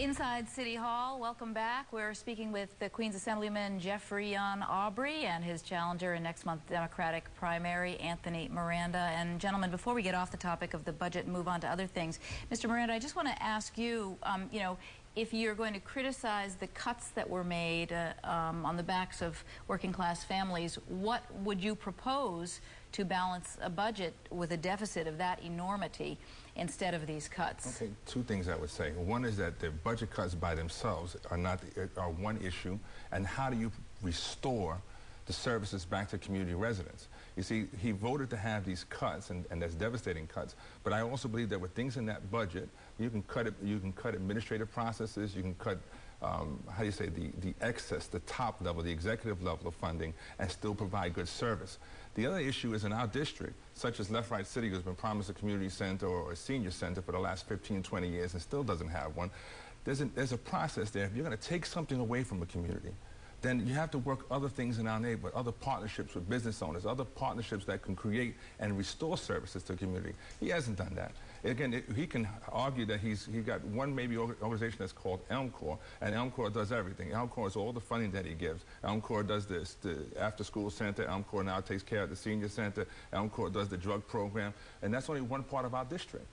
Inside City Hall, welcome back. We're speaking with the Queens Assemblyman Jeffrion Aubry and his challenger in next month's Democratic primary, Anthony Miranda. And gentlemen, before we get off the topic of the budget and move on to other things, Mr. Miranda, I just want to ask you, if you're going to criticize the cuts that were made on the backs of working class families, what would you propose to balance a budget with a deficit of that enormity instead of these cuts? Okay, two things I would say. One is that the budget cuts by themselves are one issue, and how do you restore the services back to community residents? You see, he voted to have these cuts, and that's devastating cuts. But I also believe that with things in that budget, you can cut administrative processes, you can cut the excess, the top level, the executive level of funding, and still provide good service. The other issue is in our district, such as Left Right City, who's been promised a community center or a senior center for the last 15, 20 years and still doesn't have one. There's a process there. If you're going to take something away from a community, then you have to work other things in our neighborhood, other partnerships with business owners, other partnerships that can create and restore services to the community. He hasn't done that. Again, he can argue that he got one maybe organization that's called Elm Corps, and Elm Corps does everything. Elm Corps is all the funding that he gives. Elm Corps does this, the after-school center. Elm Corps now takes care of the senior center. Elm Corps does the drug program, and that's only one part of our district.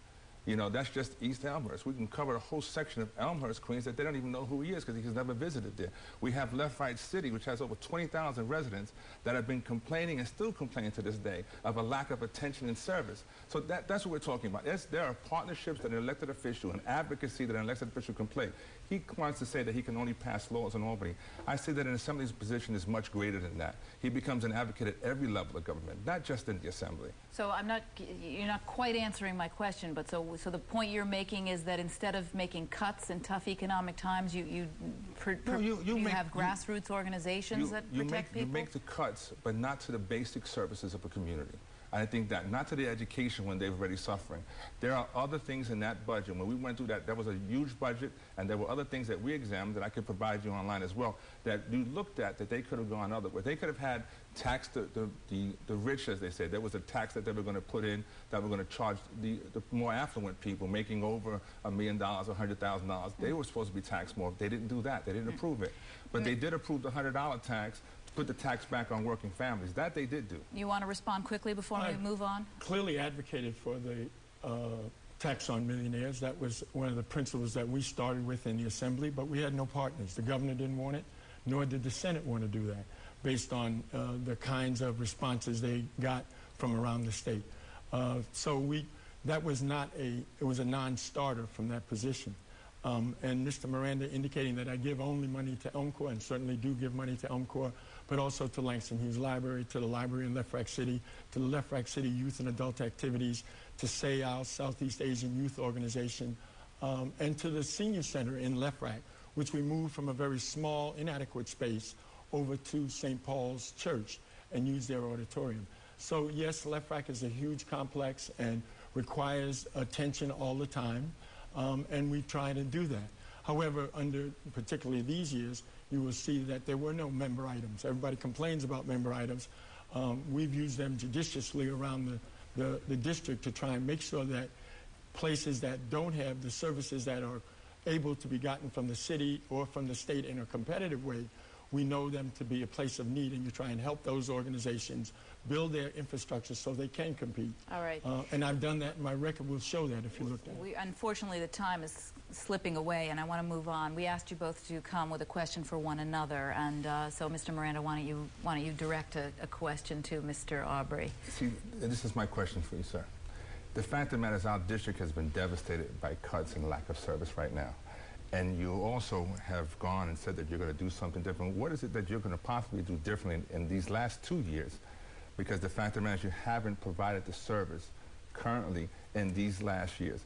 You know, that's just East Elmhurst. We can cover a whole section of Elmhurst, Queens, that they don't even know who he is because he's never visited there. We have Left Right City, which has over 20,000 residents that have been complaining and still complaining to this day of a lack of attention and service. So that's what we're talking about. There are partnerships that an elected official, an advocacy that an elected official can play. He wants to say that he can only pass laws in Albany. I say that an Assembly's position is much greater than that. He becomes an advocate at every level of government, not just in the Assembly. So you're not quite answering my question, but so the point you're making is that instead of making cuts in tough economic times, you have grassroots organizations that protect people? You make the cuts, but not to the basic services of a community. I think that, not to the education when they're already suffering. There are other things in that budget. When we went through that, there was a huge budget, and there were other things that we examined that I could provide you online as well, that you looked at that they could have gone other ways. They could have had taxed the rich, as they say. There was a tax that they were going to put in that were going to charge the more affluent people making over $1 million or $100,000. They were supposed to be taxed more. They didn't do that. They didn't approve it. But they did approve the $100 tax, put the tax back on working families. That they did do. You want to respond quickly before we move on? Clearly advocated for the tax on millionaires. That was one of the principles that we started with in the Assembly, but we had no partners. The governor didn't want it, nor did the Senate want to do that, based on the kinds of responses they got from around the state. That was it was a non-starter from that position. And Mr. Miranda indicating that I give only money to Elm Corps, and certainly do give money to Elm Corps, but also to Langston Hughes Library, to the library in Left Rack City, to the Left Rack City Youth and Adult Activities, to SAYAL, Southeast Asian Youth Organization, and to the Senior Center in Left Rack, which we moved from a very small, inadequate space over to St. Paul's Church and used their auditorium. So yes, Left Rack is a huge complex and requires attention all the time. And we try to do that. However, under particularly these years, you will see that there were no member items. Everybody complains about member items. We've used them judiciously around the district to try and make sure that places that don't have the services that are able to be gotten from the city or from the state in a competitive way, we know them to be a place of need, and you try and help those organizations build their infrastructure so they can compete. All right. And I've done that. My record will show that if you look at it. Unfortunately, the time is slipping away, and I want to move on. We asked you both to come with a question for one another, and so, Mr. Miranda, why don't you direct a question to Mr. Aubry? See, this is my question for you, sir. The fact of the matter is our district has been devastated by cuts and lack of service right now. And you also have gone and said that you're going to do something different. What is it that you're going to possibly do differently in these last 2 years? Because the fact of the matter is you haven't provided the service currently in these last years.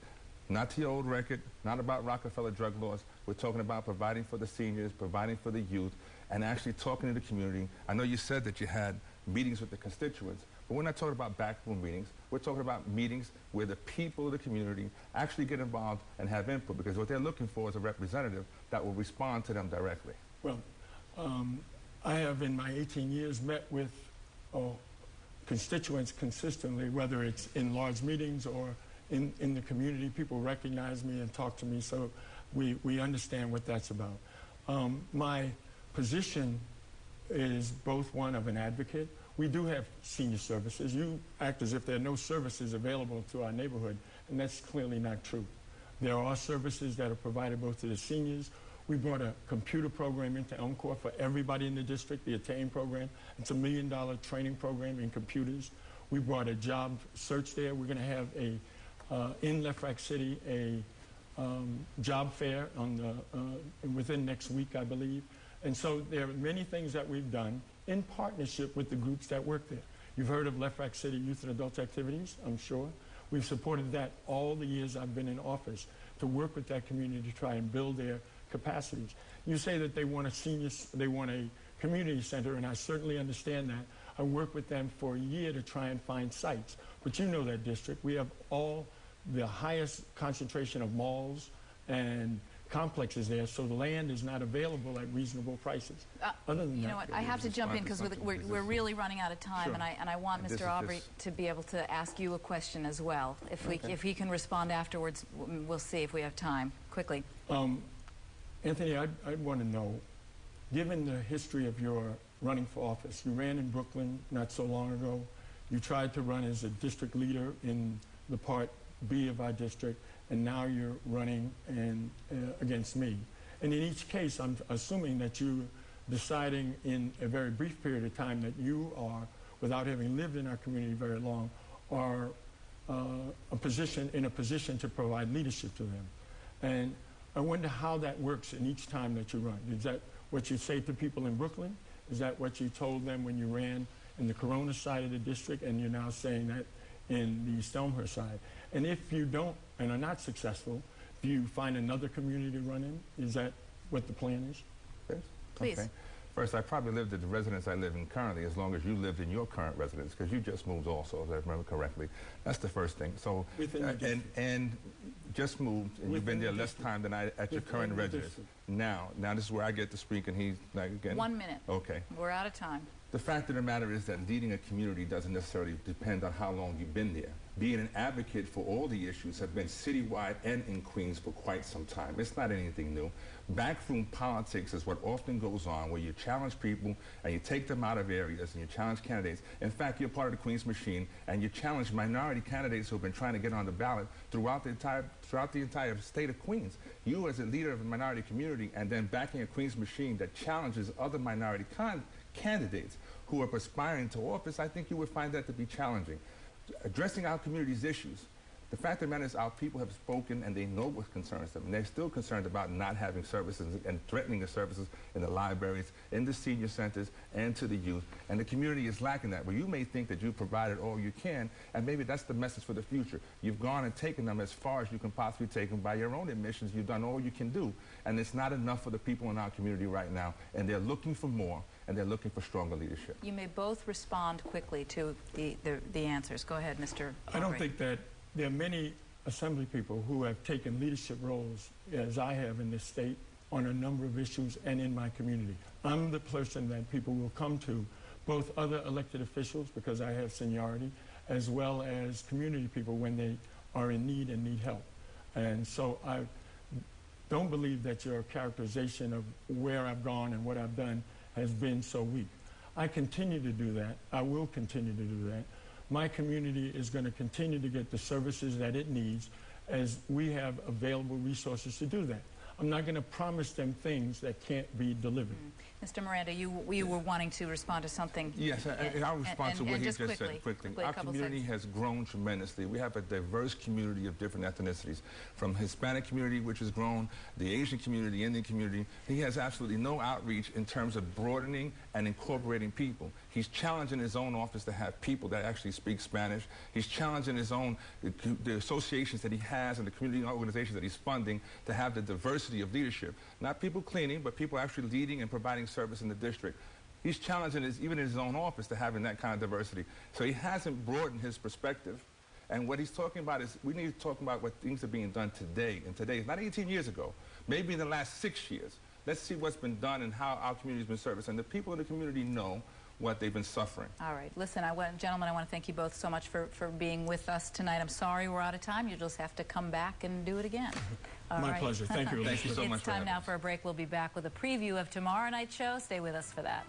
Not to your old record, not about Rockefeller drug laws. We're talking about providing for the seniors, providing for the youth, and actually talking to the community. I know you said that you had meetings with the constituents, but we're not talking about backroom meetings. We're talking about meetings where the people of the community actually get involved and have input, because what they're looking for is a representative that will respond to them directly. Well, I have in my 18 years met with constituents consistently, whether it's in large meetings or in the community. People recognize me and talk to me, so we understand what that's about. My position is both one of an advocate. We do have senior services. You act as if there are no services available to our neighborhood, and that's clearly not true. There are services that are provided both to the seniors. We brought a computer program into Elmcore for everybody in the district, the Attain program. It's $1 million training program in computers. We brought a job search there. We're going to have in Lefrak City a job fair within next week, I believe. And so there are many things that we've done in partnership with the groups that work there. You've heard of Lefrak City Youth and Adult Activities, I'm sure. We've supported that all the years I've been in office to work with that community to try and build their capacities. You say that they want a community center, and I certainly understand that. I worked with them for a year to try and find sites. But you know that district. We have all the highest concentration of malls and complexes there, so the land is not available at reasonable prices. Other than you know what, I have to jump in because we're really running out of time, sure. and I want Mr. Aubry to be able to ask you a question as well. If he can respond afterwards, we'll see if we have time. Quickly. Anthony, I'd want to know, given the history of your running for office, you ran in Brooklyn not so long ago. You tried to run as a district leader in the Part B of our district, and now you're running against me. And in each case, I'm assuming that you're deciding in a very brief period of time that you are, without having lived in our community very long, are in a position to provide leadership to them. And I wonder how that works in each time that you run. Is that what you say to people in Brooklyn? Is that what you told them when you ran in the Corona side of the district, and you're now saying that in the Stelmhurst side? And if you don't and are not successful, do you find another community to run in? Is that what the plan is? Yes. Please. Okay. First, I probably lived at the residence I live in currently as long as you lived in your current residence, because you just moved also, if I remember correctly. That's the first thing. So, and just moved, and you've been there less time than I at your current residence. Now this is where I get to speak, and he's like, again. 1 minute. Okay. We're out of time. The fact of the matter is that leading a community doesn't necessarily depend on how long you've been there. Being an advocate for all the issues have been citywide and in Queens for quite some time. It's not anything new. Backroom politics is what often goes on, where you challenge people and you take them out of areas and you challenge candidates. In fact, you're part of the Queens machine, and you challenge minority candidates who have been trying to get on the ballot throughout the entire state of Queens. You, as a leader of a minority community, and then backing a Queens machine that challenges other minority candidates who are aspiring to office, I think you would find that to be challenging. Addressing our community's issues. The fact of the matter is our people have spoken and they know what concerns them. And they're still concerned about not having services and threatening the services in the libraries, in the senior centers, and to the youth. And the community is lacking that. Well, you may think that you provided all you can, and maybe that's the message for the future. You've gone and taken them as far as you can possibly take them by your own admissions. You've done all you can do. And it's not enough for the people in our community right now. And they're looking for more, and they're looking for stronger leadership. You may both respond quickly to the answers. Go ahead, Mr. Aubry. I don't think that there are many assembly people who have taken leadership roles, as I have in this state, on a number of issues and in my community. I'm the person that people will come to, both other elected officials, because I have seniority, as well as community people when they are in need and need help. And so I don't believe that your characterization of where I've gone and what I've done has been so weak. I continue to do that. I will continue to do that. My community is going to continue to get the services that it needs as we have available resources to do that. I'm not going to promise them things that can't be delivered. Mr. Miranda, you were wanting to respond to something. Yes, I'll respond to what he just said quickly. Our community has grown tremendously. We have a diverse community of different ethnicities, from Hispanic community, which has grown, the Asian community, Indian community. He has absolutely no outreach in terms of broadening and incorporating people. He's challenging his own office to have people that actually speak Spanish. He's challenging his own, the associations that he has and the community organizations that he's funding to have the diversity of leadership. Not people cleaning, but people actually leading and providing service in the district. He's challenging even in his own office to having that kind of diversity. So he hasn't broadened his perspective. And what he's talking about is we need to talk about what things are being done today. And today is not 18 years ago, maybe in the last 6 years. Let's see what's been done and how our community has been serviced. And the people in the community know what they've been suffering. All right. Listen, gentlemen, I want to thank you both so much for being with us tonight. I'm sorry we're out of time. You'll just have to come back and do it again. All My right. pleasure. Thank you. Thank you so much It's for time having now us. for a break. We'll be back with a preview of tomorrow night's show. Stay with us for that.